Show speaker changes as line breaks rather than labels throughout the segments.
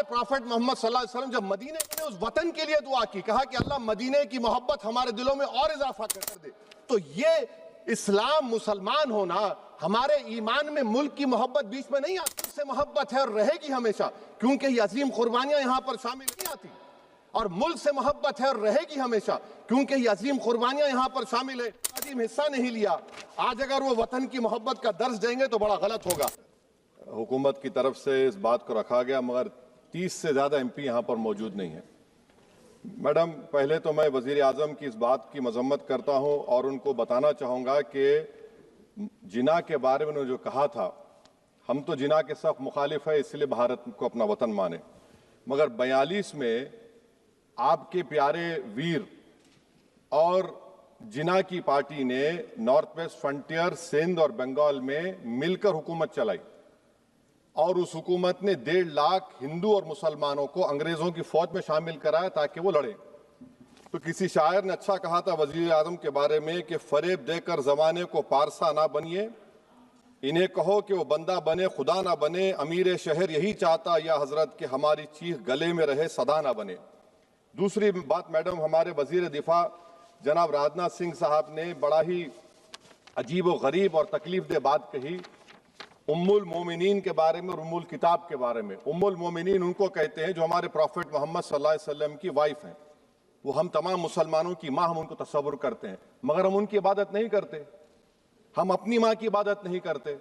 Prophet Mohammad सल्लल्लाहु अलैहि वसल्लम जब मदीने में उस वतन के लिए दुआ की, कहा कि अल्लाह मदीने की मोहब्बत हमारे दिलों में और इजाफा कर दे। तो ये इस्लाम, मुसलमान होना, हमारे ईमान में मुल्क की मोहब्बत बीच में नहीं आती, उससे मोहब्बत है और रहेगी हमेशा, क्योंकि ये अजीम कुर्बानियां यहां पर शामिल नहीं आती। और मुल्क से मोहब्बत है और रहेगी हमेशा, क्योंकि ये अजीम कुर्बानियां यहां पर शामिल है। अजीम हिस्सा नहीं लिया, आज अगर वो वतन की मोहब्बत का दर्ज देंगे तो बड़ा गलत होगा। हुकूमत की तरफ से इस बात को रखा गया, मगर 30 से ज़्यादा MP यहाँ पर मौजूद नहीं है। मैडम, पहले तो मैं वज़ीर आज़म की इस बात की मजम्मत करता हूँ और उनको बताना चाहूँगा कि जिना के बारे में उन्होंने जो कहा था, हम तो जिना के सख्त मुखालिफ है, इसलिए भारत को अपना वतन माने। मगर 42 में आपके प्यारे वीर और जिना की पार्टी ने नॉर्थ वेस्ट फ्रंटियर, सिंध और बंगाल में मिलकर हुकूमत चलाई और उस हुकूमत ने 1.5 लाख हिंदू और मुसलमानों को अंग्रेजों की फौज में शामिल कराया ताकि वो लड़े। तो किसी शायर ने अच्छा कहा था वजीर आजम के बारे में कि फरेब देकर जमाने को पारसा ना बनिए, इन्हें कहो कि वो बंदा बने खुदा ना बने, अमीर शहर यही चाहता या हजरत कि हमारी चीख गले में रहे सदा ना बने। दूसरी बात मैडम, हमारे वजीर दिफा जनाब राजनाथ सिंह साहब ने बड़ा ही अजीब व गरीब और तकलीफ दे बात कही उम्मुल मोमिनीन के बारे में और उम्मुल किताब के बारे में। उम्मुल मोमिनीन उनको कहते हैं जो हमारे प्रॉफेट मोहम्मद सल्लल्लाहु अलैहि वसल्लम की वाइफ हैं, वो हम तमाम मुसलमानों की माँ, हम उनको तस्वुर करते हैं, मगर हम उनकी इबादत नहीं करते, हम अपनी माँ की इबादत नहीं करते।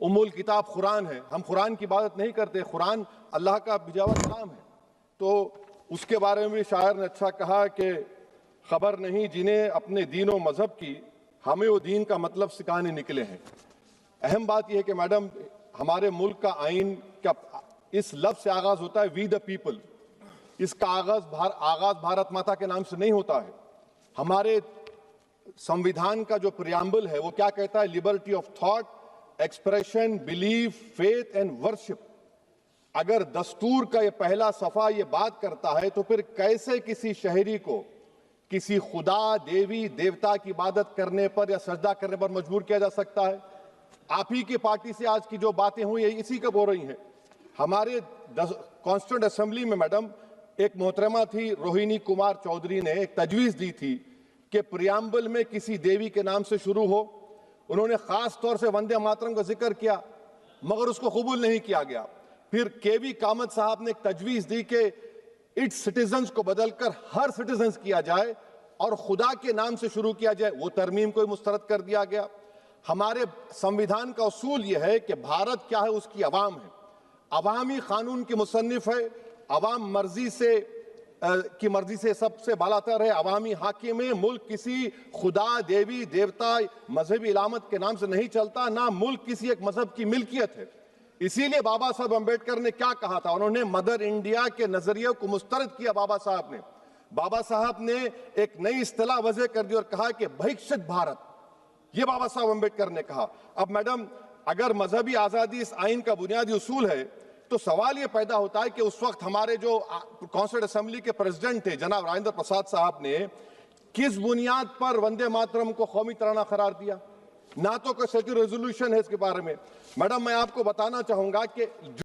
उम्मुल किताब कुरान है, हम कुरान की इबादत नहीं करते, कुरान अल्लाह का भिजा हुआ कलाम है। तो उसके बारे में शायर ने अच्छा कहा कि खबर नहीं जिन्हें अपने दीन व मजहब की, हमें वो दीन का मतलब सिखाने निकले हैं। अहम बात यह है कि मैडम, हमारे मुल्क का आइन का इस लफ्ज से आगाज होता है वी द पीपल। इसका आगाज भारत माता के नाम से नहीं होता है। हमारे संविधान का जो प्रियम्बल है वो क्या कहता है? Liberty of thought, expression, belief, faith and worship. अगर दस्तूर का ये पहला सफा ये बात करता है तो फिर कैसे किसी शहरी को किसी खुदा, देवी, देवता की इबादत करने पर या सजदा करने पर मजबूर किया जा सकता है? आप ही की पार्टी से आज की जो बातें हुई है इसी का बोल रही हैं। हमारे कॉन्स्टिट्यूंट असेंबली में मैडम एक मोहतरमा थी रोहिणी कुमार चौधरी ने एक तजवीज दी थी कि प्रियम्बल में किसी देवी के नाम से शुरू हो। उन्होंने खास तौर से वंदे मातरम का जिक्र किया, मगर उसको कबूल नहीं किया गया। फिर KV कामत साहब ने एक तजवीज दी कि इट्स सिटीजन्स को बदलकर हर सिटीजन्स किया जाए और खुदा के नाम से शुरू किया जाए, वो तरमीम को मुस्तरद कर दिया गया। हमारे संविधान का उसूल यह है कि भारत क्या है, उसकी अवाम है, अवामी कानून की मुसन्निफ है, अवाम की मर्जी से सबसे बालातर है, अवामी हाकिम है। मुल्क किसी खुदा, देवी, देवता, मजहबी इलामत के नाम से नहीं चलता, ना मुल्क किसी एक मजहब की मिल्कियत है। इसीलिए बाबा साहब अम्बेडकर ने क्या कहा था? उन्होंने मदर इंडिया के नजरिए को मुस्तरद किया। बाबा साहब ने एक नई इस्तिलाह वजह कर दी और कहा कि भैक्षित भारत, ये बाबा साहब अम्बेडकर ने कहा। अब मैडम, अगर मजहबी आजादी इस आइन का बुनियादी उसूल है तो सवाल ये पैदा होता है कि उस वक्त हमारे जो कॉन्स्टिट्यूंट असेंबली के प्रेसिडेंट थे जनाब राजेंद्र प्रसाद साहब ने किस बुनियाद पर वंदे मातरम को कौमी तराना करार दिया? ना तो कोई सेक्यूरिटी रेजोल्यूशन है इसके बारे में। मैडम, मैं आपको बताना चाहूंगा कि